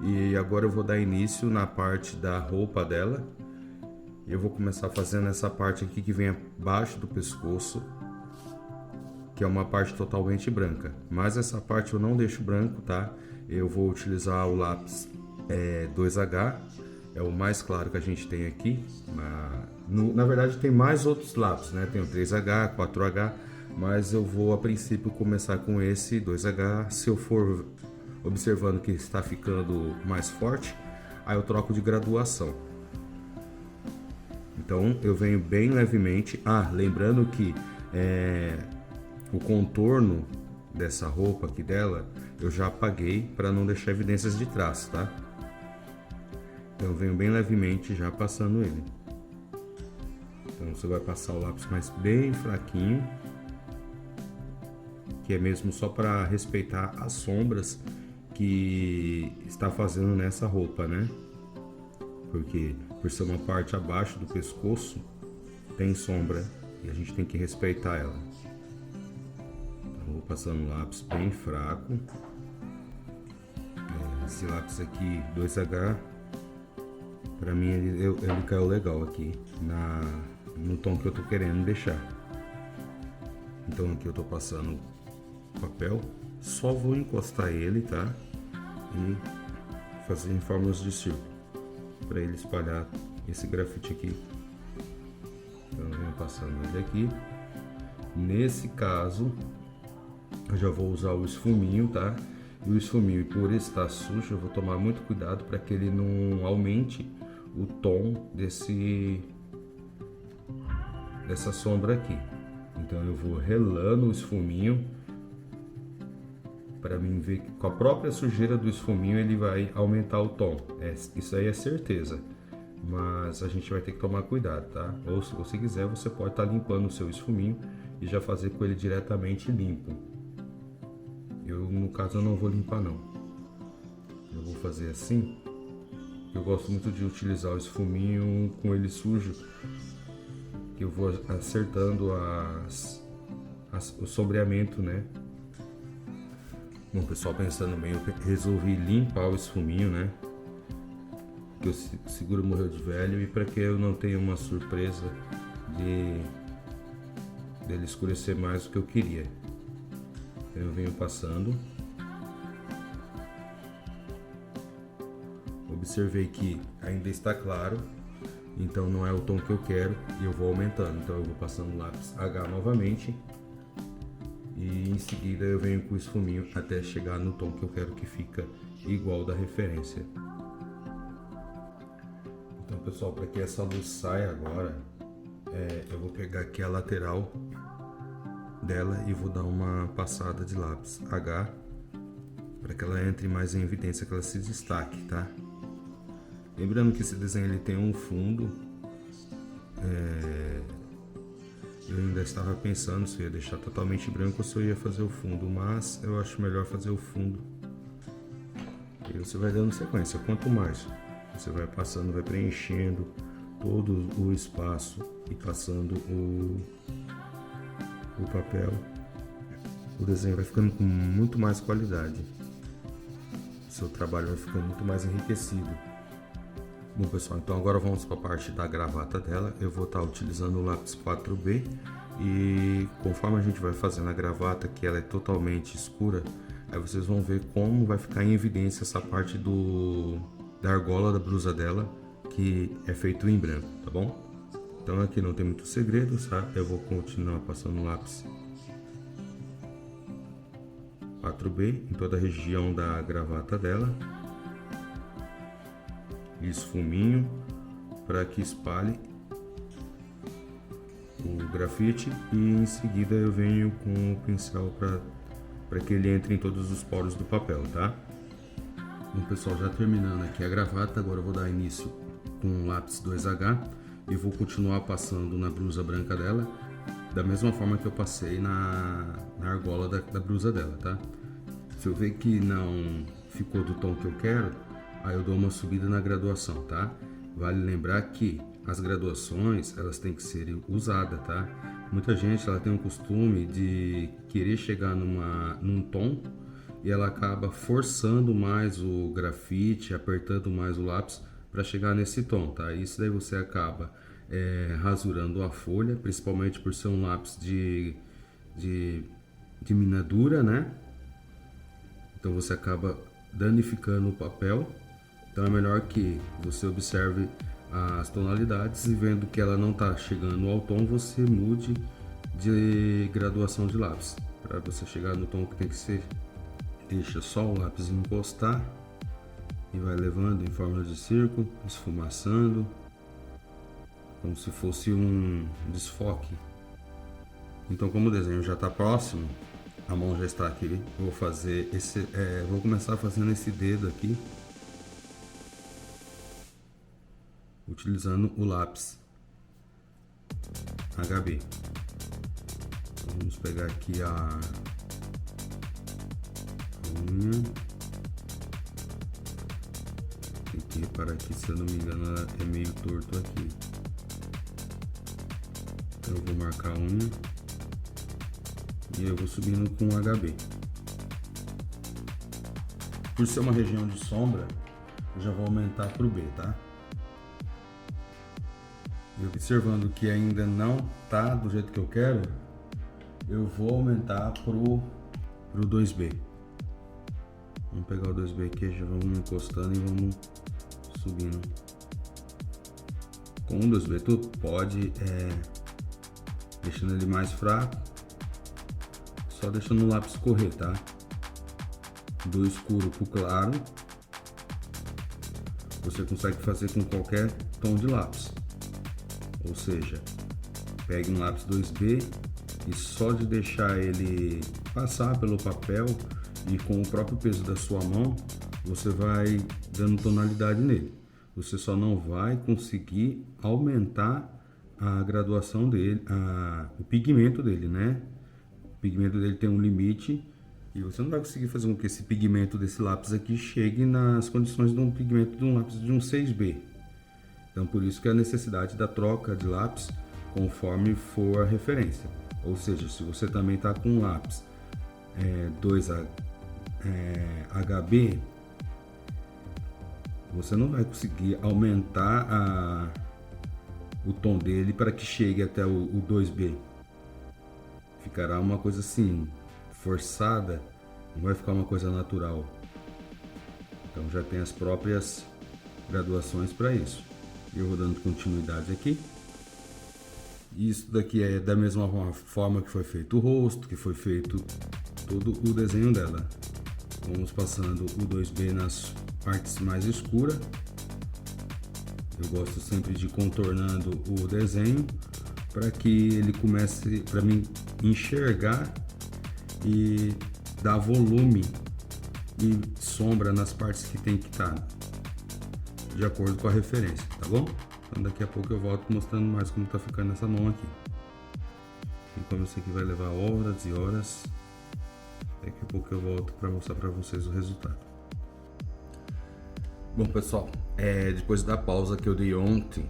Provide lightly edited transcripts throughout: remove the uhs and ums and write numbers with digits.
E agora eu vou dar início na parte da roupa dela. Eu vou começar fazendo essa parte aqui que vem abaixo do pescoço, que é uma parte totalmente branca. Mas essa parte eu não deixo branco, tá? Eu vou utilizar o lápis 2H, é o mais claro que a gente tem aqui. Na verdade tem mais outros lápis, né? Tem o 3H, 4H, mas eu vou a princípio começar com esse 2H. Se eu for observando que está ficando mais forte, aí eu troco de graduação. Então eu venho bem levemente. Lembrando que o contorno dessa roupa aqui dela eu já apaguei para não deixar evidências de traço, tá? Então eu venho bem levemente já passando ele. Então você vai passar o lápis mais bem fraquinho, que é mesmo só para respeitar as sombras que está fazendo nessa roupa, né? Porque por ser uma parte abaixo do pescoço tem sombra e a gente tem que respeitar ela. Então, vou passando o lápis bem fraco. Esse lápis aqui 2H, para mim ele caiu legal aqui no tom que eu tô querendo deixar. Então aqui eu tô passando o papel, só vou encostar ele, tá? E fazer em formas de círculo para ele espalhar esse grafite aqui. Então eu venho passando ele aqui. Nesse caso eu já vou usar o esfuminho, tá? E o esfuminho, por estar sujo, eu vou tomar muito cuidado para que ele não aumente o tom dessa sombra aqui. Então eu vou relando o esfuminho para mim ver que com a própria sujeira do esfuminho ele vai aumentar o tom. Isso aí é certeza, mas a gente vai ter que tomar cuidado, tá? Ou se você quiser, você pode estar limpando o seu esfuminho e já fazer com ele diretamente limpo. No caso, eu não vou limpar não. Eu vou fazer assim. Eu gosto muito de utilizar o esfuminho com ele sujo, que eu vou acertando o sombreamento, né? Bom, pessoal, pensando bem, eu resolvi limpar o esfuminho, né? Que o seguro morreu de velho e para que eu não tenha uma surpresa dele escurecer mais do que eu queria. Eu venho passando. Observei que ainda está claro, então não é o tom que eu quero e eu vou aumentando. Então eu vou passando o lápis H novamente e em seguida eu venho com o esfuminho até chegar no tom que eu quero que fica igual da referência. Então, pessoal, para que essa luz saia agora, eu vou pegar aqui a lateral dela e vou dar uma passada de lápis H para que ela entre mais em evidência, que ela se destaque, tá? Lembrando que esse desenho ele tem um fundo. Eu ainda estava pensando se eu ia deixar totalmente branco ou se eu ia fazer o fundo, mas eu acho melhor fazer o fundo. E você vai dando sequência. Quanto mais você vai passando, vai preenchendo todo o espaço e passando o papel, o desenho vai ficando com muito mais qualidade. O seu trabalho vai ficando muito mais enriquecido. Bom, pessoal, então agora vamos para a parte da gravata dela. Eu vou estar utilizando o lápis 4B e conforme a gente vai fazendo a gravata, que ela é totalmente escura, aí vocês vão ver como vai ficar em evidência essa parte da argola da blusa dela, que é feito em branco, tá bom? Então aqui não tem muito segredo, tá? Eu vou continuar passando o lápis 4B em toda a região da gravata dela. Esfuminho para que espalhe o grafite e em seguida eu venho com o pincel para que ele entre em todos os poros do papel, tá? Bom, pessoal, já terminando aqui a gravata, agora eu vou dar início com o lápis 2H e vou continuar passando na blusa branca dela da mesma forma que eu passei na argola da blusa dela, tá? Se eu ver que não ficou do tom que eu quero, aí eu dou uma subida na graduação, tá? Vale lembrar que as graduações, elas têm que ser usadas, tá? Muita gente, ela tem o costume de querer chegar num tom e ela acaba forçando mais o grafite, apertando mais o lápis para chegar nesse tom, tá? Isso daí você acaba rasurando a folha, principalmente por ser um lápis de minadura, né? Então você acaba danificando o papel. Então é melhor que você observe as tonalidades e vendo que ela não está chegando ao tom, você mude de graduação de lápis para você chegar no tom que tem que ser. Deixa só o lápis encostar e vai levando em forma de círculo, esfumaçando, como se fosse um desfoque. Então, como o desenho já está próximo, a mão já está aqui, eu vou fazer vou começar fazendo esse dedo aqui, utilizando o lápis HB. Então, vamos pegar aqui a unha. Tem que reparar que, se eu não me engano, ela é meio torto aqui. Então eu vou marcar a unha e eu vou subindo com o HB. Por ser uma região de sombra, eu já vou aumentar para o B, tá? E observando que ainda não tá do jeito que eu quero, eu vou aumentar pro 2B. Vamos pegar o 2B aqui, já vamos encostando e vamos subindo. Com o 2B tu pode deixando ele mais fraco, só deixando o lápis correr, tá? Do escuro pro claro, você consegue fazer com qualquer tom de lápis. Ou seja, pegue um lápis 2B e só de deixar ele passar pelo papel e com o próprio peso da sua mão, você vai dando tonalidade nele. Você só não vai conseguir aumentar a graduação dele, o pigmento dele, né? O pigmento dele tem um limite e você não vai conseguir fazer com que esse pigmento desse lápis aqui chegue nas condições de um pigmento de um lápis de um 6B. Então, por isso que a necessidade da troca de lápis conforme for a referência. Ou seja, se você também está com um lápis 2HB, você não vai conseguir aumentar o tom dele para que chegue até o 2B. Ficará uma coisa assim, forçada, não vai ficar uma coisa natural. Então já tem as próprias graduações para isso. Eu vou dando continuidade aqui. Isso daqui é da mesma forma que foi feito o rosto, que foi feito todo o desenho dela. Vamos passando o 2B nas partes mais escuras. Eu gosto sempre de ir contornando o desenho para que ele comece para mim enxergar e dar volume e sombra nas partes que tem que estar de acordo com a referência, tá bom? Então daqui a pouco eu volto mostrando mais como tá ficando essa mão aqui. E como eu sei que vai levar horas e horas, daqui a pouco eu volto para mostrar para vocês o resultado. Bom, pessoal, depois da pausa que eu dei ontem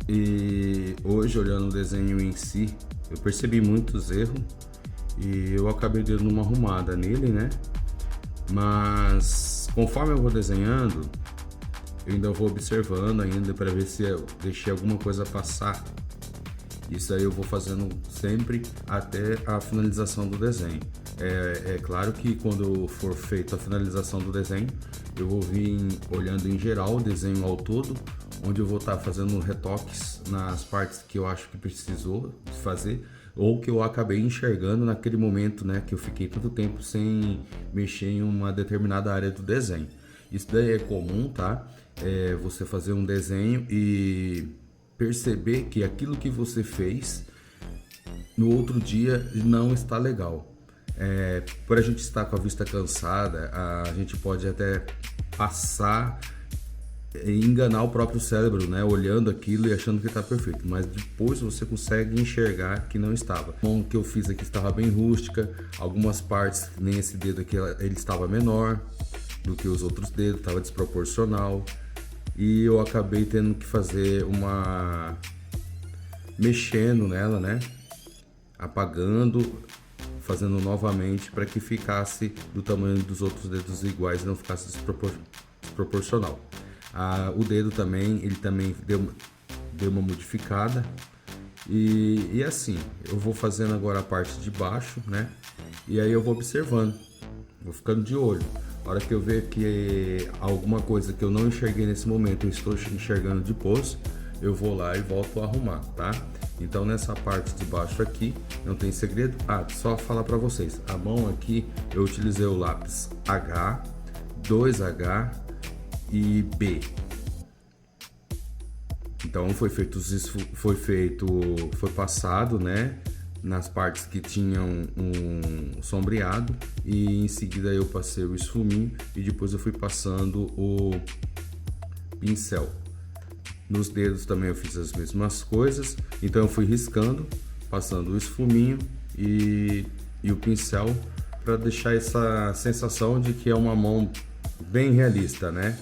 e hoje olhando o desenho em si, eu percebi muitos erros e eu acabei dando uma arrumada nele, né? Mas conforme eu vou desenhando, eu ainda vou observando ainda para ver se eu deixei alguma coisa passar. Isso aí eu vou fazendo sempre até a finalização do desenho. É claro que quando for feita a finalização do desenho, eu vou vir olhando em geral o desenho ao todo, onde eu vou estar fazendo retoques nas partes que eu acho que precisou fazer ou que eu acabei enxergando naquele momento, né, que eu fiquei tanto tempo sem mexer em uma determinada área do desenho. Isso daí é comum, tá? Você fazer um desenho e perceber que aquilo que você fez no outro dia não está legal. Por a gente estar com a vista cansada, a gente pode até passar e enganar o próprio cérebro, né? Olhando aquilo e achando que está perfeito, mas depois você consegue enxergar que não estava. A mão que eu fiz aqui estava bem rústica, algumas partes, nem esse dedo aqui, ele estava menor do que os outros dedos, estava desproporcional e eu acabei tendo que fazer mexendo nela, né? Apagando, fazendo novamente para que ficasse do tamanho dos outros dedos iguais e não ficasse desproporcional. O dedo também, ele também deu uma modificada. E assim, eu vou fazendo agora a parte de baixo, né? E aí eu vou observando, vou ficando de olho. A hora que eu ver que alguma coisa que eu não enxerguei nesse momento, eu estou enxergando depois, eu vou lá e volto a arrumar, tá? Então nessa parte de baixo aqui, não tem segredo. Só falar para vocês, a mão aqui eu utilizei o lápis H, 2H e B. Então foi passado, né, nas partes que tinham um sombreado, e em seguida eu passei o esfuminho e depois eu fui passando o pincel. Nos dedos também eu fiz as mesmas coisas, então eu fui riscando, passando o esfuminho e o pincel para deixar essa sensação de que é uma mão bem realista, né?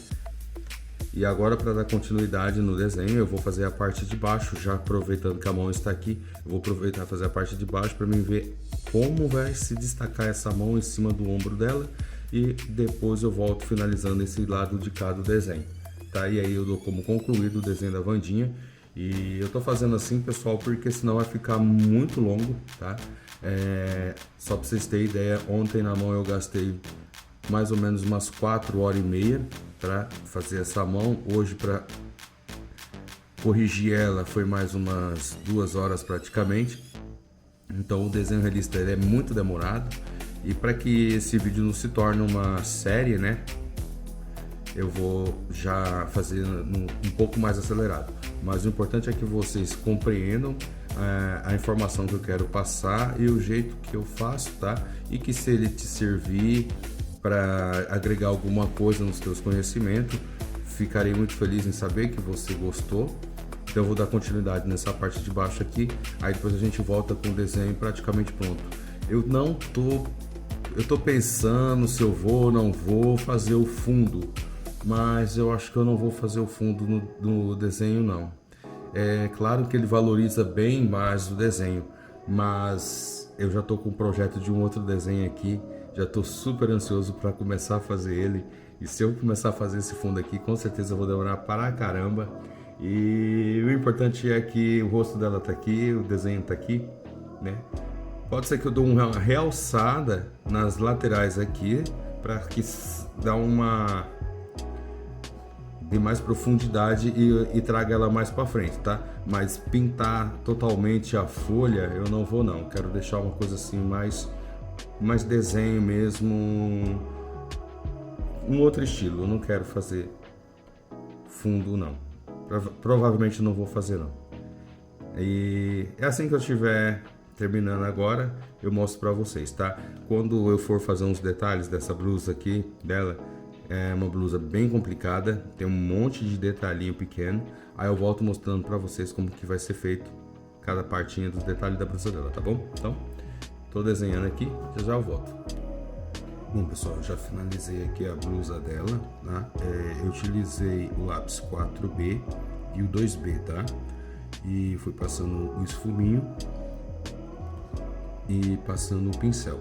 E agora, para dar continuidade no desenho, eu vou fazer a parte de baixo, já aproveitando que a mão está aqui, eu vou aproveitar e fazer a parte de baixo para mim ver como vai se destacar essa mão em cima do ombro dela, e depois eu volto finalizando esse lado de cá do desenho, tá? E aí eu dou como concluído o desenho da Wandinha, e eu tô fazendo assim, pessoal, porque senão vai ficar muito longo, tá? Só para vocês terem ideia, ontem na mão eu gastei mais ou menos umas 4 horas e meia para fazer essa mão. Hoje, para corrigir ela, foi mais umas 2 horas praticamente. Então o desenho realista ele é muito demorado, e para que esse vídeo não se torne uma série, né, eu vou já fazer um pouco mais acelerado. Mas o importante é que vocês compreendam a informação que eu quero passar e o jeito que eu faço, tá? E que se ele te servir para agregar alguma coisa nos teus conhecimentos, ficarei muito feliz em saber que você gostou. Então eu vou dar continuidade nessa parte de baixo aqui, aí depois a gente volta com o desenho praticamente pronto. Eu tô pensando se eu vou ou não vou fazer o fundo, mas eu acho que eu não vou fazer o fundo no desenho não. É claro que ele valoriza bem mais o desenho, mas eu já tô com um projeto de um outro desenho aqui. Já estou super ansioso para começar a fazer ele, e se eu começar a fazer esse fundo aqui, com certeza eu vou demorar para caramba. E o importante é que o rosto dela tá aqui, o desenho tá aqui, né? Pode ser que eu dou uma realçada nas laterais aqui para que dá de mais profundidade e traga ela mais para frente, tá? Mas pintar totalmente a folha eu não vou não. Quero deixar uma coisa assim mais desenho mesmo, um outro estilo. Eu não quero fazer fundo não, provavelmente não vou fazer não. E é assim que eu estiver terminando agora, eu mostro para vocês, tá? Quando eu for fazer uns detalhes dessa blusa aqui dela, é uma blusa bem complicada, tem um monte de detalhinho pequeno, aí eu volto mostrando para vocês como que vai ser feito cada partinha dos detalhes da blusa dela, tá bom? Então tô desenhando aqui, já eu volto. Bom pessoal, eu já finalizei aqui a blusa dela, tá? Eu utilizei o lápis 4B e o 2B, tá? E fui passando o esfuminho e passando o pincel.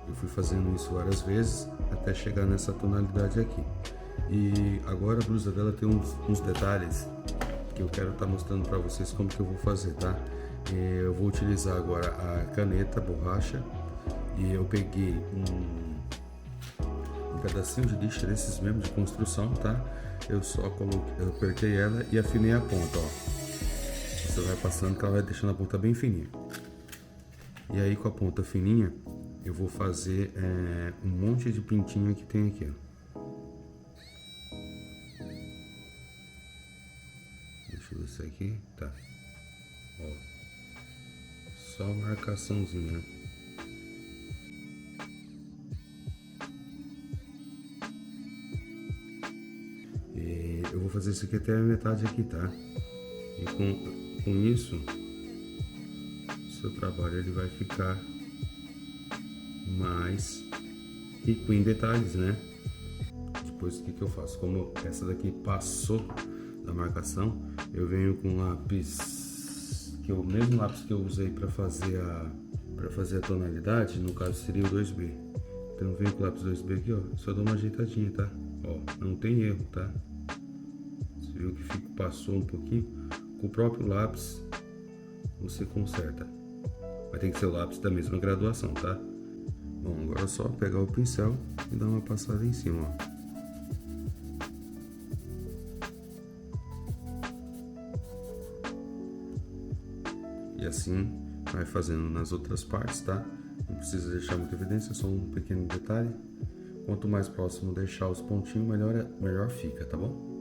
Eu fui fazendo isso várias vezes até chegar nessa tonalidade aqui. E agora a blusa dela tem uns detalhes que eu quero estar mostrando para vocês como que eu vou fazer, tá? Eu vou utilizar agora a caneta borracha, e eu peguei um pedacinho de lixa desses mesmo de construção, tá? Eu apertei ela e afinei a ponta, ó. Você vai passando que ela vai deixando a ponta bem fininha. E aí com a ponta fininha eu vou fazer um monte de pintinho que tem aqui, ó. Deixa eu ver isso aqui, tá? Ó. Só marcaçãozinha. E eu vou fazer isso aqui até a metade aqui, tá? E com isso, o seu trabalho ele vai ficar mais rico em detalhes, né? Depois o que eu faço? Como essa daqui passou da marcação, eu venho com lápis, que é o mesmo lápis que eu usei para fazer para fazer a tonalidade, no caso seria o 2B. Então vem com o lápis 2B aqui, ó, só dá uma ajeitadinha, tá? Ó, não tem erro, tá? Você viu que passou um pouquinho? Com o próprio lápis você conserta. Vai ter que ser o lápis da mesma graduação, tá? Bom, agora é só pegar o pincel e dar uma passada em cima, ó. E assim vai fazendo nas outras partes, tá? Não precisa deixar muita evidência, só um pequeno detalhe. Quanto mais próximo deixar os pontinhos, melhor fica, tá bom?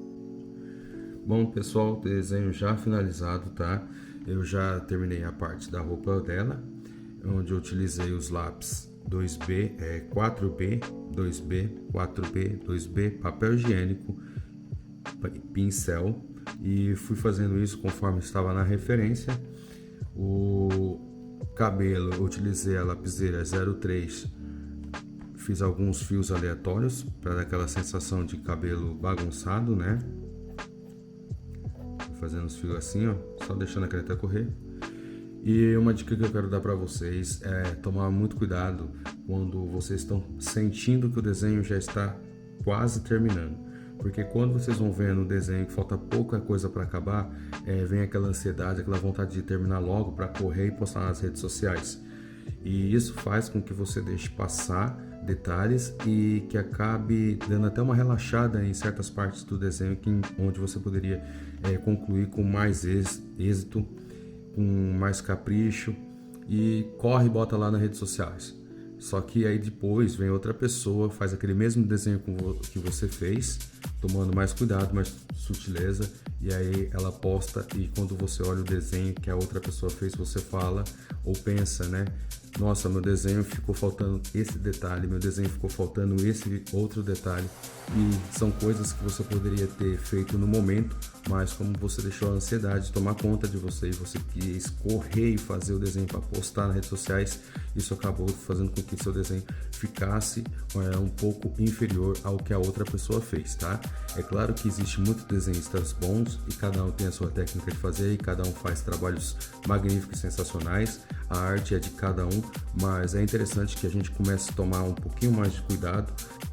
Bom, pessoal, desenho já finalizado, tá? Eu já terminei a parte da roupa dela, onde eu utilizei os lápis 2B, 4B, 2B, 4B, 2B, papel higiênico, pincel, e fui fazendo isso conforme estava na referência. O cabelo, eu utilizei a lapiseira 03, fiz alguns fios aleatórios para dar aquela sensação de cabelo bagunçado, né? Fazendo os fios assim, ó, só deixando a caneta correr. E uma dica que eu quero dar para vocês é tomar muito cuidado quando vocês estão sentindo que o desenho já está quase terminando, porque quando vocês vão vendo o desenho que falta pouca coisa para acabar, vem aquela ansiedade, aquela vontade de terminar logo para correr e postar nas redes sociais. E isso faz com que você deixe passar detalhes e que acabe dando até uma relaxada em certas partes do desenho onde você poderia concluir com mais êxito, com mais capricho, e corre e bota lá nas redes sociais. Só que aí depois vem outra pessoa, faz aquele mesmo desenho que você fez, tomando mais cuidado, mais sutileza, e aí ela posta, e quando você olha o desenho que a outra pessoa fez, você fala ou pensa, né? Nossa, meu desenho ficou faltando esse detalhe, meu desenho ficou faltando esse outro detalhe. E são coisas que você poderia ter feito no momento, mas como você deixou a ansiedade tomar conta de você e você quis correr e fazer o desenho para postar nas redes sociais, isso acabou fazendo com que seu desenho ficasse um pouco inferior ao que a outra pessoa fez, tá? É claro que existe muitos desenhistas bons e cada um tem a sua técnica de fazer e cada um faz trabalhos magníficos, sensacionais. A arte é de cada um, mas é interessante que a gente comece a tomar um pouquinho mais de cuidado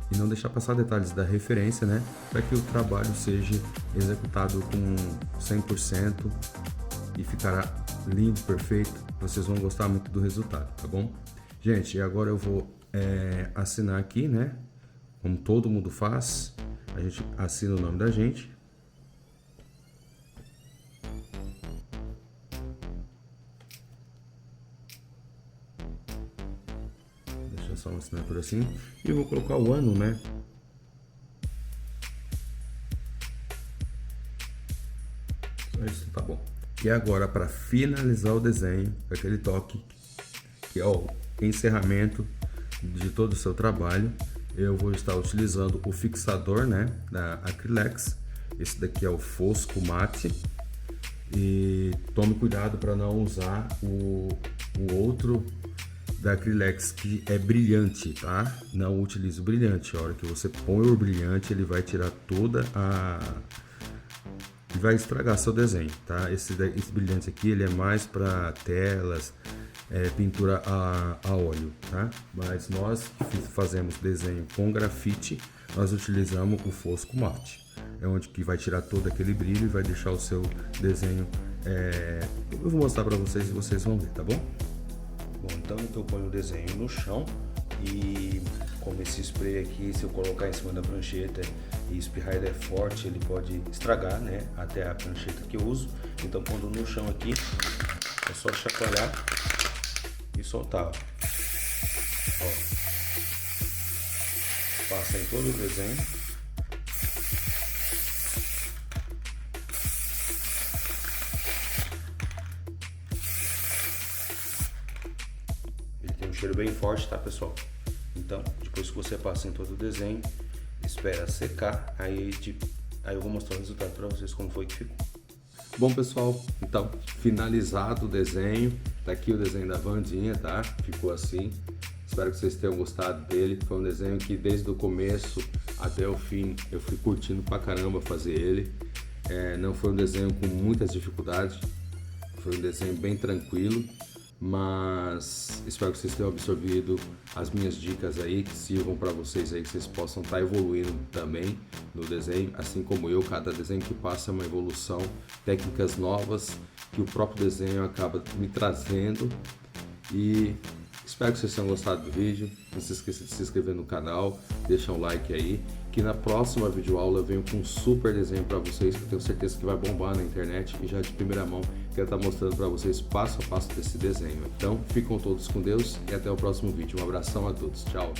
e não deixar passar detalhes da referência, né? Para que o trabalho seja executado com 100% e ficará lindo, perfeito. Vocês vão gostar muito do resultado, tá bom? Gente, agora eu vou assinar aqui, né? Como todo mundo faz, a gente assina o nome da gente. Só uma assinatura assim, e eu vou colocar o ano, né? Só isso, tá bom. E agora, para finalizar o desenho, aquele toque que é o encerramento de todo o seu trabalho, eu vou estar utilizando o fixador, né, da Acrylex. Esse daqui é o Fosco Mate, e tome cuidado para não usar o outro da Acrylex que é brilhante, tá? Não utilize o brilhante. A hora que você põe o brilhante, ele vai tirar toda e vai estragar seu desenho, tá? Esse brilhante aqui, ele é mais para telas, pintura a óleo, tá? Mas nós que fazemos desenho com grafite, nós utilizamos o Fosco Mate. É onde que vai tirar todo aquele brilho e vai deixar o seu desenho. Eu vou mostrar para vocês e vocês vão ver, tá bom? Bom, então eu ponho o desenho no chão e como esse spray aqui, se eu colocar em cima da prancheta e espirrar ele é forte, ele pode estragar, né, até a prancheta que eu uso. Então quando no chão aqui, é só chacoalhar e soltar, ó. Passa em todo o desenho. Cheiro bem forte, tá, pessoal? Então, depois que você passa em todo o desenho, espera secar, aí eu vou mostrar o resultado para vocês como foi que ficou. Bom, pessoal, então finalizado o desenho, tá aqui o desenho da Vandinha, tá? Ficou assim. Espero que vocês tenham gostado dele. Foi um desenho que desde o começo até o fim eu fui curtindo pra caramba fazer ele. Não foi um desenho com muitas dificuldades, foi um desenho bem tranquilo. Mas espero que vocês tenham absorvido as minhas dicas aí, que sirvam para vocês aí, que vocês possam estar evoluindo também no desenho, assim como eu. Cada desenho que passa é uma evolução, técnicas novas que o próprio desenho acaba me trazendo. E espero que vocês tenham gostado do vídeo. Não se esqueça de se inscrever no canal, deixa um like aí, que na próxima videoaula eu venho com um super desenho para vocês, que eu tenho certeza que vai bombar na internet, e já de primeira mão quero estar mostrando para vocês passo a passo desse desenho. Então fiquem todos com Deus e até o próximo vídeo. Um abração a todos, tchau!